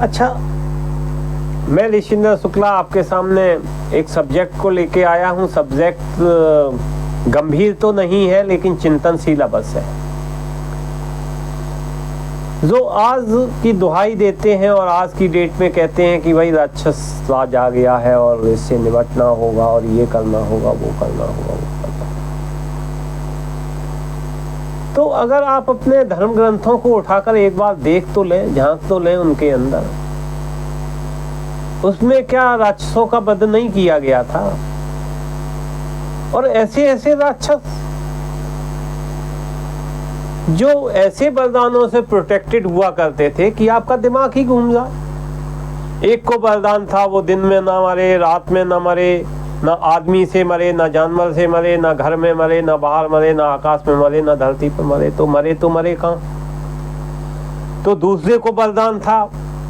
अच्छा, मैं ऋषिंद्र शुक्ला आपके सामने एक सब्जेक्ट को लेके आया हूँ। सब्जेक्ट गंभीर तो नहीं है लेकिन चिंतनशील अवश्य है। जो आज की दुहाई देते हैं और आज की डेट में कहते हैं कि भाई राक्षस राज आ गया है और इससे निपटना होगा और ये करना होगा, वो करना होगा, वो करना होगा। तो अगर आप अपने धर्म ग्रंथों को उठाकर एक बार देख तो लें, झांक तो लें उनके अंदर, उसमें क्या राक्षसों का वध नहीं किया गया था? और ऐसे ऐसे राक्षस जो ऐसे वरदानों से प्रोटेक्टेड हुआ करते थे कि आपका दिमाग ही घूम जाए। एक को वरदान था वो दिन में ना मरे, रात में ना मरे, ना आदमी से मरे, ना जानवर से मरे, ना घर में मरे, ना बाहर मरे, ना आकाश में मरे, ना धरती पर मरे। तो मरे कहाँ? तो दूसरे को वरदान था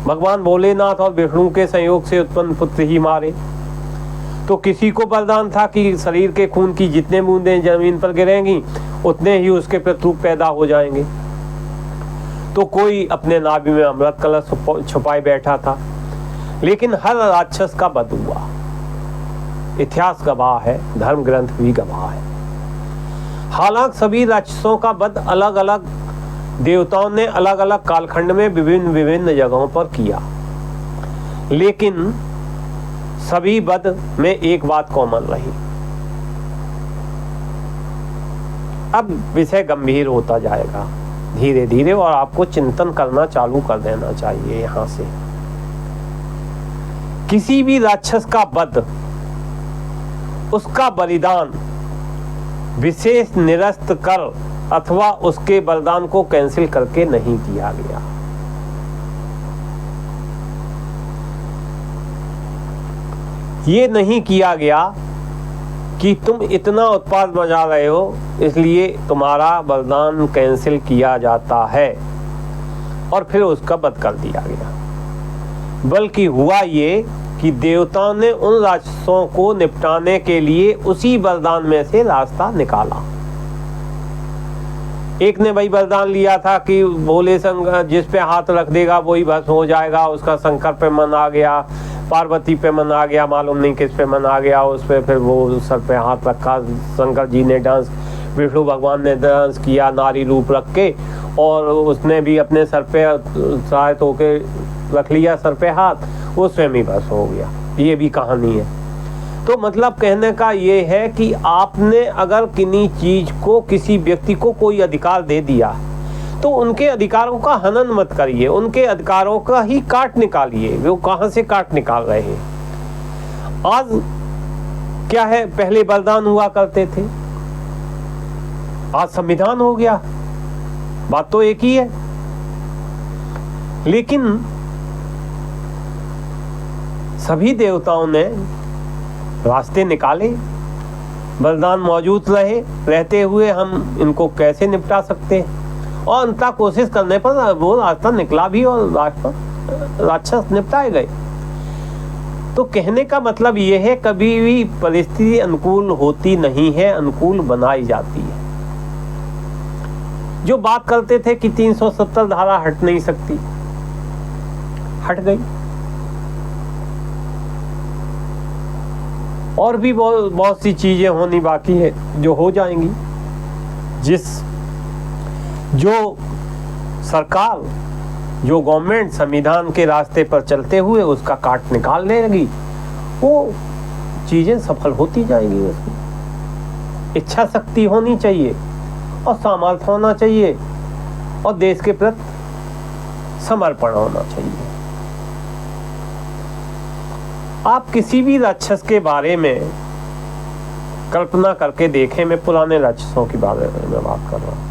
भगवान भोलेनाथ और विष्णु के संयोग से उत्पन्न पुत्र ही मारे। तो किसी को वरदान था कि शरीर के खून की जितने बूंदें जमीन पर गिरेंगी उतने ही उसके प्रतिरूप पैदा हो जाएंगे। तो कोई अपने नाभि में अमृत कलश छुपाए बैठा था। लेकिन हर राक्षस का वध हुआ, इतिहास गवाह है, धर्म ग्रंथ भी गवाह है। हालांकि सभी राक्षसों का वध अलग अलग देवताओं ने अलग अलग कालखंड में विभिन्न जगहों पर किया, लेकिन सभी वध में एक बात कॉमन रही। अब विषय गंभीर होता जाएगा धीरे धीरे और आपको चिंतन करना चालू कर देना चाहिए। यहां से किसी भी राक्षस का वध, उसका बलिदान विशेष निरस्त कर अथवा उसके बलिदान को कैंसिल करके नहीं किया गया। ये नहीं किया गया कि तुम इतना उत्पाद मचा रहे हो इसलिए तुम्हारा बलिदान कैंसिल किया जाता है और फिर उसका वध कर दिया गया। बल्कि हुआ ये कि देवताओं ने उन राक्षसों को निपटाने के लिए उसी वरदान में से रास्ता निकाला। एक ने भाई वरदान लिया था कि भोले शंकर जिस पे हाथ रख देगा वही भस्म हो जाएगा। उसका शंकर पे मन आ गया, पार्वती पे मन आ गया, मालूम नहीं किस पे मन आ गया उस पे। फिर वो सर पे हाथ रखा, शंकर जी ने डांस, विष्णु भगवान ने डांस किया नारी रूप रख के, और उसने भी अपने सर पे सहायता होके रख लिया सर पे हाथ, वो स्वयं ही भस्म हो गया। ये भी कहानी है। तो मतलब कहने का ये है कि आपने अगर किन्हीं चीज को, किसी व्यक्ति को कोई अधिकार दे दिया तो उनके अधिकारों का हनन मत करिए, उनके अधिकारों का ही काट निकालिए। वो कहां से काट निकाल रहे हैं? आज क्या है, पहले बलिदान हुआ करते थे, आज संविधान हो गया। बात तो एक ही है, लेकिन सभी देवताओं ने रास्ते निकाले। बलिदान मौजूद रहते हुए हम इनको कैसे निपटा सकते हैं? और अंततः कोशिश करने पर वो रास्ता निकला भी और राक्षस निपटाए गए। तो कहने का मतलब ये है, कभी भी परिस्थिति अनुकूल होती नहीं है, अनुकूल बनाई जाती है। जो बात करते थे कि 370 धारा हट नहीं सकती, हट गई। और भी बहुत सी चीजें होनी बाकी है जो हो जाएंगी। जो सरकार, जो गवर्नमेंट संविधान के रास्ते पर चलते हुए उसका काट निकालने लगी, वो चीजें सफल होती जाएंगी। उसमें इच्छा शक्ति होनी चाहिए और सामर्थ्य होना चाहिए और देश के प्रति समर्पण होना चाहिए। आप किसी भी राक्षस के बारे में कल्पना करके देखें। मैं पुराने राक्षसों के बारे में बात कर रहा हूँ,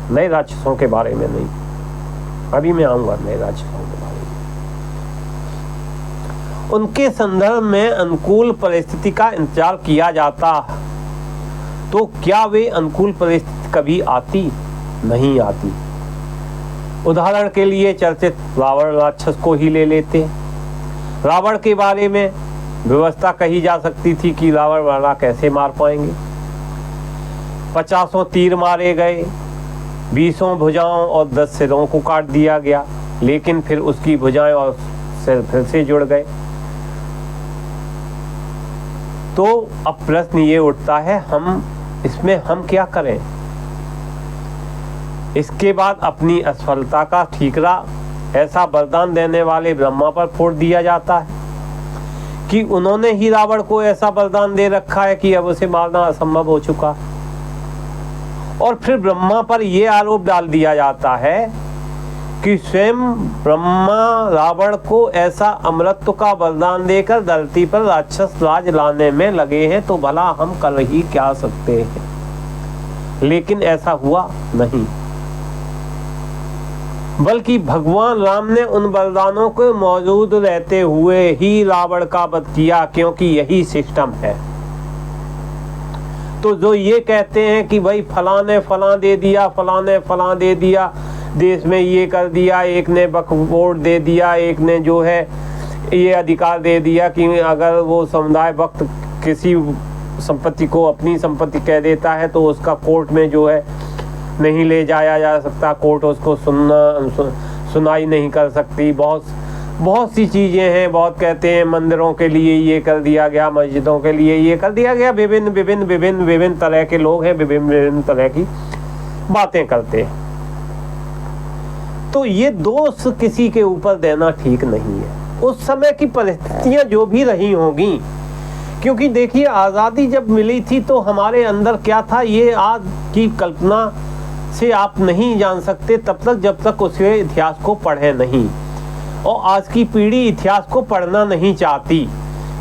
नए राक्षसों के बारे में नहीं। अभी मैं आऊंगा नए राक्षसों के बारे में। उनके संदर्भ में अनुकूल परिस्थिति का इंतजार किया जाता, तो क्या वे अनुकूल परिस्थिति कभी आती? नहीं आती। उदाहरण के लिए चर्चित रावण राक्षस को ही ले लेते। रावण के बारे में व्यवस्था कही जा सकती थी कि रावण वाला कैसे मार पाएंगे। 50 तीर मारे गए, 20 भुजाओं और 10 सिरों को काट दिया गया। लेकिन फिर उसकी भुजाएं और सिर फिर से जुड़ गए। तो अब प्रश्न ये उठता है, हम इसमें हम क्या करें? इसके बाद अपनी असफलता का ठीकरा ऐसा वरदान देने वाले ब्रह्मा पर फोड़ दिया जाता है कि उन्होंने ही रावण को ऐसा वरदान दे रखा है कि अब उसे मारना असंभव हो चुका। और फिर ब्रह्मा पर यह आरोप डाल दिया जाता है कि स्वयं ब्रह्मा रावण को ऐसा अमृत का वरदान देकर धरती पर राक्षस राज लाने में लगे हैं, तो भला हम कर ही क्या सकते हैं। लेकिन ऐसा हुआ नहीं, बल्कि भगवान राम ने उन वरदानों को मौजूद रहते हुए ही रावण का वध किया, क्योंकि यही सिस्टम है। तो जो ये कहते हैं कि भाई फलाने फला दे दिया, फलाने फला दे दिया, देश में ये कर दिया, एक ने वक्फ बोर्ड दे दिया, एक ने जो है ये अधिकार दे दिया कि अगर वो समुदाय वक्त किसी संपत्ति को अपनी संपत्ति कह देता है तो उसका कोर्ट में जो है नहीं ले जाया जा सकता, कोर्ट उसको सुनाई नहीं कर सकती। बहुत सी चीज़ें हैं। बहुत कहते हैं मंदिरों के लिए ये कर दिया गया, मस्जिदों के लिए ये कर दिया गया। विभिन्न तरह के लोग हैं, विभिन्न तरह की बातें करते हैं। तो ये दोष किसी के ऊपर देना ठीक नहीं है। उस समय की परिस्थितियां जो भी रही होंगी, क्योंकि देखिए आज़ादी जब मिली थी तो हमारे अंदर क्या था, ये आज की कल्पना से आप नहीं जान सकते तब तक जब तक उसके इतिहास को पढ़े नहीं। और आज की पीढ़ी इतिहास को पढ़ना नहीं चाहती,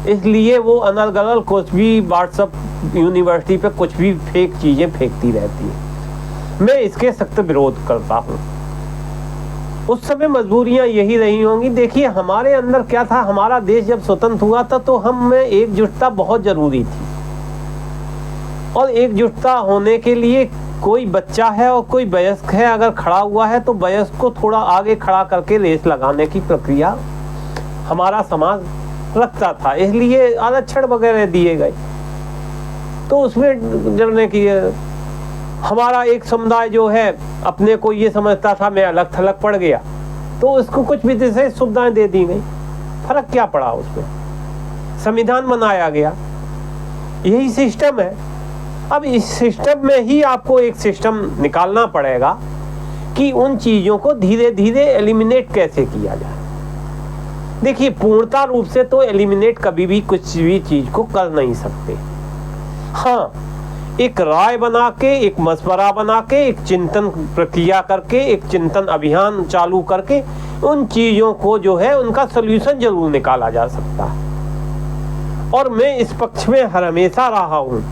इसलिए वो अनर्गल कुछ भी व्हाट्सएप यूनिवर्सिटी पे कुछ भी फेक चीज़ें फेंकती रहती है। मैं इसके सख्त विरोध करता हूँ। उस समय मजबूरियाँ यही रही होंगी। देखिए हमारे अंदर क्या था, हमारा देश जब स्वतंत्र हुआ था तो हम में एकजुटता बहुत ज़रूरी थी। और एकजुटता होने के लिए कोई बच्चा है और कोई वयस्क है अगर खड़ा हुआ है तो वयस्क को थोड़ा आगे खड़ा करके रेस लगाने की प्रक्रिया हमारा समाज रखता था, इसलिए आरक्षण वगैरह दिए गए। तो उसमें जड़ने की हमारा एक समुदाय जो है अपने को ये समझता था मैं अलग थलग पड़ गया, तो उसको कुछ भी विशेष सुविधाएं दे दी गई। फर्क क्या पड़ा उसमें? संविधान बनाया गया, यही सिस्टम है। अब इस सिस्टम में ही आपको एक सिस्टम निकालना पड़ेगा कि उन चीज़ों को धीरे धीरे एलिमिनेट कैसे किया जाए। देखिए पूर्णता रूप से तो एलिमिनेट कभी भी कुछ भी चीज़ को कर नहीं सकते। हाँ, एक राय बना के, एक मशवरा बना के, एक चिंतन प्रक्रिया करके, एक चिंतन अभियान चालू करके उन चीज़ों को जो है उनका सोल्यूशन जरूर निकाला जा सकता है। और मैं इस पक्ष में हमेशा रहा हूँ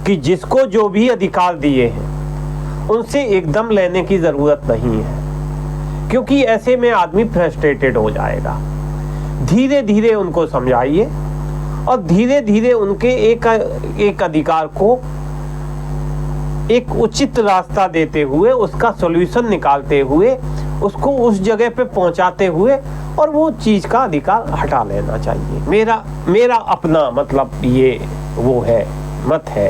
कि जिसको जो भी अधिकार दिए हैं उनसे एकदम लेने की ज़रूरत नहीं है, क्योंकि ऐसे में आदमी फ्रस्ट्रेटेड हो जाएगा। धीरे धीरे उनको समझाइए और धीरे धीरे उनके एक अधिकार को एक उचित रास्ता देते हुए, उसका सॉल्यूशन निकालते हुए, उसको उस जगह पे पहुंचाते हुए और वो चीज़ का अधिकार हटा लेना चाहिए। मेरा अपना मतलब ये वो है, मत है।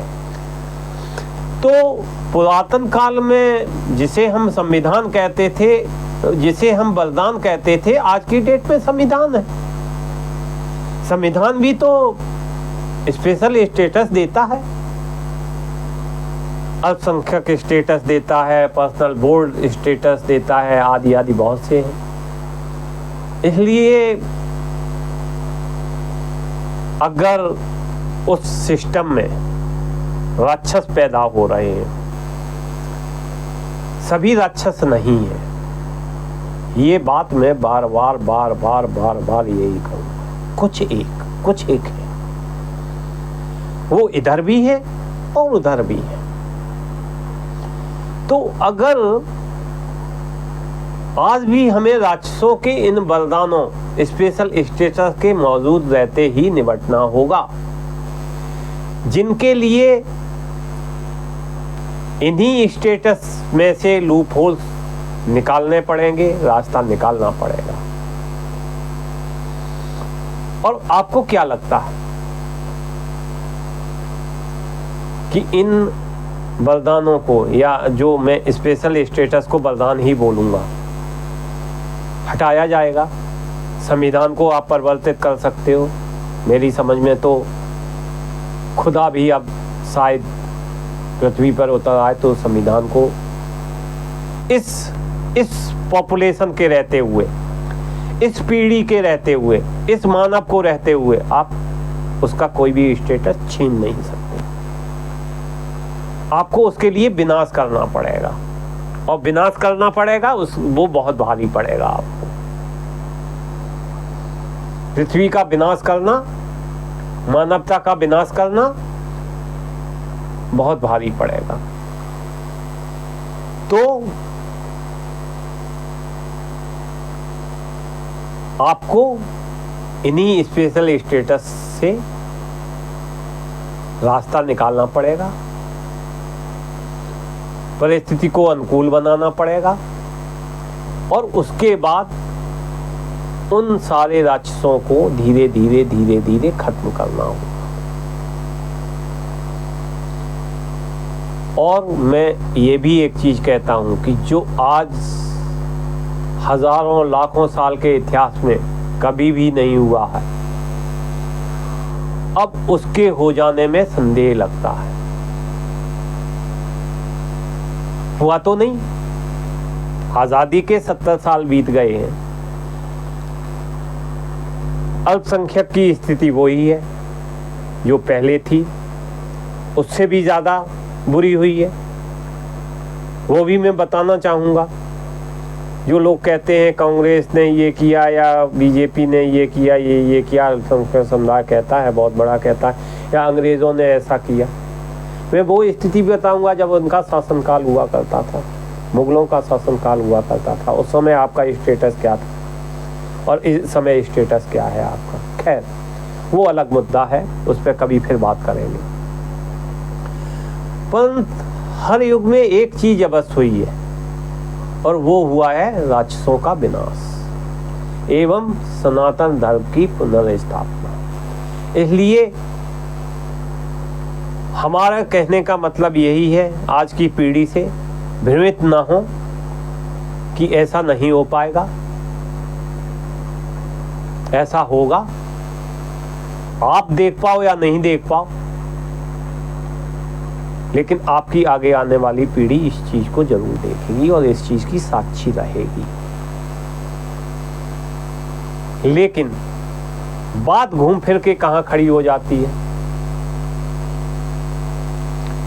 तो पुरातन काल में जिसे हम संविधान कहते थे, जिसे हम वरदान कहते थे, आज की डेट में संविधान है। संविधान भी तो स्पेशल स्टेटस देता है, अल्पसंख्यक स्टेटस देता है, पर्सनल बोर्ड स्टेटस देता है, आदि आदि बहुत से हैं। इसलिए अगर उस सिस्टम में राक्षस पैदा हो रहे हैं, सभी राक्षस नहीं है, ये बात मैं बार बार यही कहूँगा। कुछ एक है, वो इधर भी है और उधर भी है। तो अगर आज भी हमें राक्षसों के इन वरदानों, स्पेशल स्टेटस के मौजूद रहते ही निपटना होगा, जिनके लिए इन्हीं स्टेटस में से लूप होल्स निकालने पड़ेंगे, रास्ता निकालना पड़ेगा। और आपको क्या लगता है कि इन वरदानों को, या जो मैं स्पेशल स्टेटस को वरदान ही बोलूंगा, हटाया जाएगा। संविधान को आप परिवर्तित कर सकते हो। मेरी समझ में तो खुदा भी अब शायद पृथ्वी पर उतर आए तो संविधान को इस पॉपुलेशन के रहते हुए, इस पीढ़ी के रहते हुए, इस मानव को रहते हुए आप उसका कोई भी स्टेटस छीन नहीं सकते। आपको उसके लिए विनाश करना पड़ेगा, और विनाश करना पड़ेगा वो बहुत भारी पड़ेगा आपको। पृथ्वी का विनाश करना, मानवता का विनाश करना बहुत भारी पड़ेगा। तो आपको इन्हीं स्पेशल स्टेटस से रास्ता निकालना पड़ेगा, परिस्थिति को अनुकूल बनाना पड़ेगा, और उसके बाद उन सारे राक्षसों को धीरे धीरे धीरे धीरे खत्म करना होगा। और मैं ये भी एक चीज कहता हूं कि जो आज हजारों लाखों साल के इतिहास में कभी भी नहीं हुआ है, अब उसके हो जाने में संदेह लगता है। हुआ तो नहीं, आजादी के 70 साल बीत गए हैं, अल्पसंख्यक की स्थिति वही है जो पहले थी, उससे भी ज्यादा बुरी हुई है। वो भी मैं बताना चाहूँगा। जो लोग कहते हैं कांग्रेस ने ये किया या बीजेपी ने ये किया, ये किया, अल्पसंख्यक समुदाय कहता है, बहुत बड़ा कहता है, या अंग्रेज़ों ने ऐसा किया, मैं वो स्थिति बताऊँगा जब उनका शासनकाल हुआ करता था, मुगलों का शासनकाल हुआ करता था। उस समय आपका स्टेटस क्या था और इस समय स्टेटस क्या है आपका। खैर वो अलग मुद्दा है, उस पर कभी फिर बात करेंगे। पर हर युग में एक चीज अवश्य हुई है, और वो हुआ है राक्षसों का विनाश एवं सनातन धर्म की पुनर्स्थापना। इसलिए हमारा कहने का मतलब यही है, आज की पीढ़ी से भ्रमित ना हो कि ऐसा नहीं हो पाएगा, ऐसा होगा। आप देख पाओ या नहीं देख पाओ, लेकिन आपकी आगे आने वाली पीढ़ी इस चीज को जरूर देखेगी और इस चीज की साक्षी रहेगी। लेकिन बात घूम फिर के कहां खड़ी हो जाती है?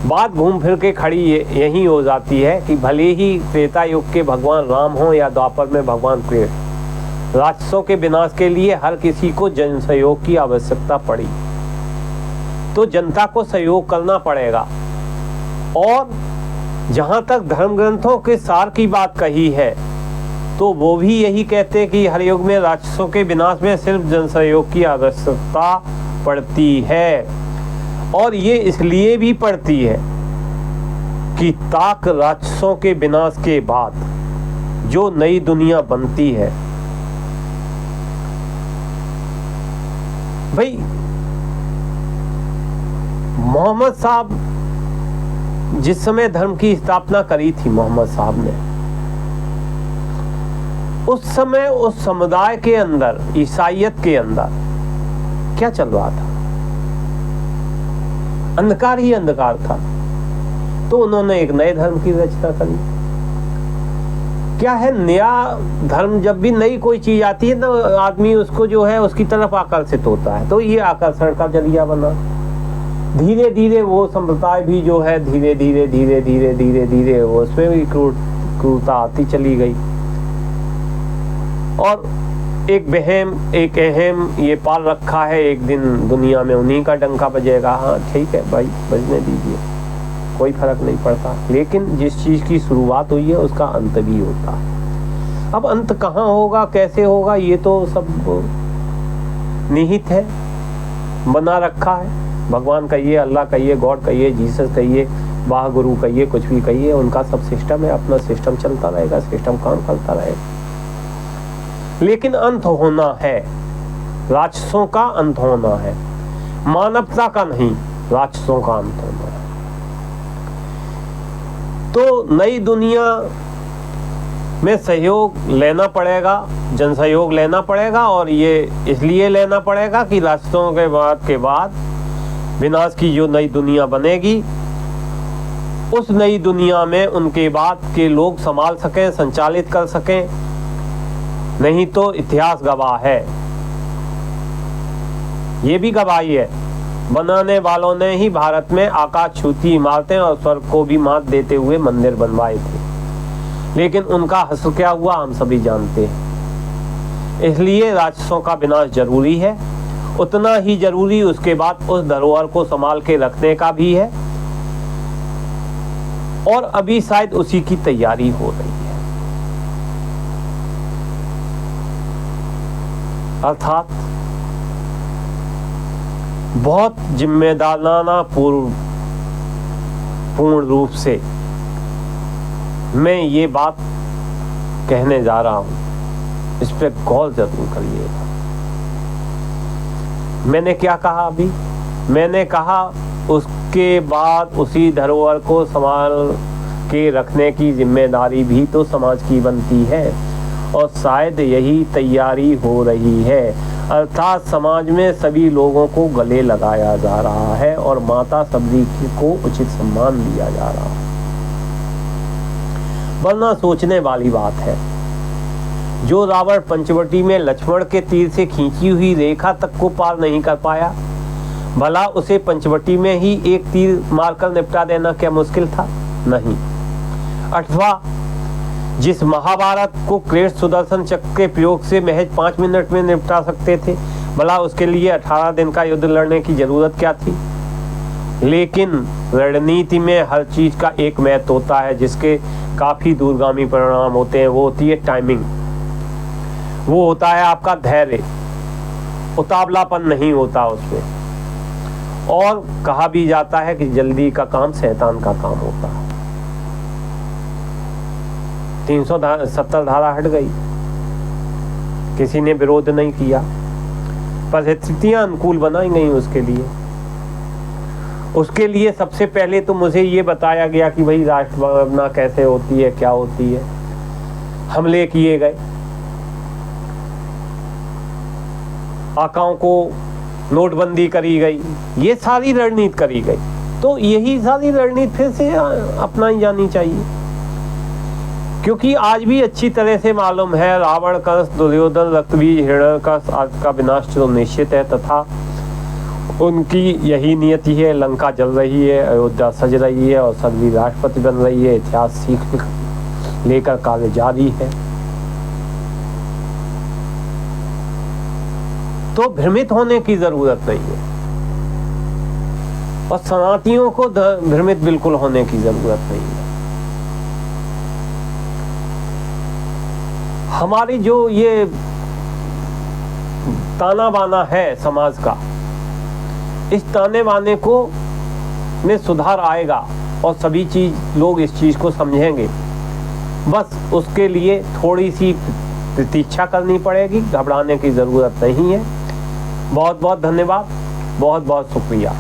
बात घूम फिर के खड़ी यही हो जाती है कि भले ही त्रेता युग के भगवान राम हो या द्वापर में भगवान कृष्ण, राक्षसों के विनाश के लिए हर किसी को जन सहयोग की आवश्यकता पड़ी, तो जनता को सहयोग करना पड़ेगा। और जहां तक धर्म ग्रंथों के सार की बात कही है, तो वो भी यही कहते हैं कि हर युग में राक्षसों के विनाश में सिर्फ जन सहयोग की आवश्यकता पड़ती है। और ये इसलिए भी पड़ती है कि ताक राक्षसों के विनाश के बाद जो नई दुनिया बनती है, भाई मोहम्मद साहब जिस समय धर्म की स्थापना करी थी, मोहम्मद साहब ने, उस समय उस समुदाय के अंदर, ईसाईयत के अंदर क्या चल रहा था? अंधकार ही अंधकार था। तो उन्होंने एक नए धर्म की रचना करी। क्या है, नया धर्म जब भी नई कोई चीज आती है तो आदमी उसको जो है उसकी तरफ आकर्षित होता है, तो ये आकर्षण का जरिया बना। धीरे धीरे वो संप्रदाय भी जो है धीरे धीरे धीरे धीरे धीरे धीरे वो उसमें भी क्रूरता आती चली गई, और एक बहम, एक अहम ये पाल रखा है, एक दिन दुनिया में उन्हीं का डंका बजेगा। हाँ ठीक है भाई, बजने दीजिए, कोई फर्क नहीं पड़ता। लेकिन जिस चीज की शुरुआत हुई है उसका अंत भी होता है। अब अंत कहाँ होगा, कैसे होगा, ये तो सब निहित है, बना रखा है। भगवान कहिए, अल्लाह कहिए, गॉड कहिए, जीसस कहिए, वाह गुरु कहिए, कुछ भी कहिए, उनका सब सिस्टम है, अपना सिस्टम चलता रहेगा, सिस्टम काम करता रहेगा। लेकिन अंत होना है, राक्षसों का अंत होना है, मानवता का नहीं, राक्षसों का अंत होना है। तो नई दुनिया में सहयोग लेना पड़ेगा, जन सहयोग लेना पड़ेगा। और ये इसलिए लेना पड़ेगा कि राष्ट्रों के बाद विनाश की जो नई दुनिया बनेगी, उस नई दुनिया में उनके बाद के लोग संभाल सकें, संचालित कर सकें। नहीं तो इतिहास गवाह है, ये भी गवाही है, बनाने वालों ने ही भारत में आकाश छूती इमारतें और स्वर्ग को भी मात देते हुए मंदिर बनवाए थे, लेकिन उनका हश्र क्या हुआ हम सभी जानते हैं। इसलिए राक्षसों का विनाश जरूरी है, उतना ही जरूरी उसके बाद उस धरोहर को संभाल के रखने का भी है। और अभी शायद उसी की तैयारी हो रही है। अर्थात बहुत जिम्मेदाराना पूर्ण रूप से मैं ये बात कहने जा रहा हूं, इस पर गौर जरूर करिएगा। मैंने क्या कहा अभी? मैंने कहा उसके बाद उसी धरोहर को संभाल के रखने की जिम्मेदारी भी तो समाज की बनती है, और शायद यही तैयारी हो रही है। अर्थात समाज में सभी लोगों को गले लगाया जा रहा है और माता शबरी को उचित सम्मान दिया जा रहा है। वरना सोचने वाली बात है, जो रावण पंचवटी में लक्ष्मण के तीर से खींची हुई रेखा तक को पार नहीं कर पाया, भला उसे पंचवटी में ही एक तीर मारकर निपटा देना क्या मुश्किल था? नहीं। अथवा जिस महाभारत को कृष्ण सुदर्शन चक्र के प्रयोग से महज 5 मिनट में निपटा सकते थे, भला उसके लिए 18 दिन का युद्ध लड़ने की जरूरत क्या थी? लेकिन रणनीति में हर चीज का एक महत्व होता है जिसके काफी दूरगामी परिणाम होते हैं। वो होती है टाइमिंग, वो होता है आपका धैर्य, उतावलापन नहीं होता उसमें। और कहा भी जाता है कि जल्दी का काम शैतान का काम होता है। 370 धारा हट गई, किसी ने विरोध नहीं किया, परिस्थितियां अनुकूल बनाई गई उसके लिए। उसके लिए सबसे पहले तो मुझे ये बताया गया कि भाई राष्ट्रभावना कैसे होती है, क्या होती है। हमले किए गए, आकाओं को नोटबंदी करी गई, ये सारी रणनीति करी गई। तो यही सारी रणनीति फिर से अपनाई जानी चाहिए, क्योंकि आज भी अच्छी तरह से मालूम है रावण, कंस, दुर्योधन, रक्तबीज, हिरण्यकश आदि का विनाश तो निश्चित है, तथा उनकी यही नियति है। लंका जल रही है, अयोध्या सज रही है और सदवी राष्ट्रपति बन रही है। इतिहास सीख लेकर कार्य जारी है। तो भ्रमित होने की जरूरत नहीं है, और सनातनियों को भ्रमित बिल्कुल होने की जरूरत नहीं है। हमारी जो ये ताना बाना है समाज का, इस ताने बाने को में सुधार आएगा और सभी चीज लोग इस चीज को समझेंगे। बस उसके लिए थोड़ी सी प्रतीक्षा करनी पड़ेगी, घबराने की जरूरत नहीं है। बहुत बहुत धन्यवाद, बहुत बहुत शुक्रिया।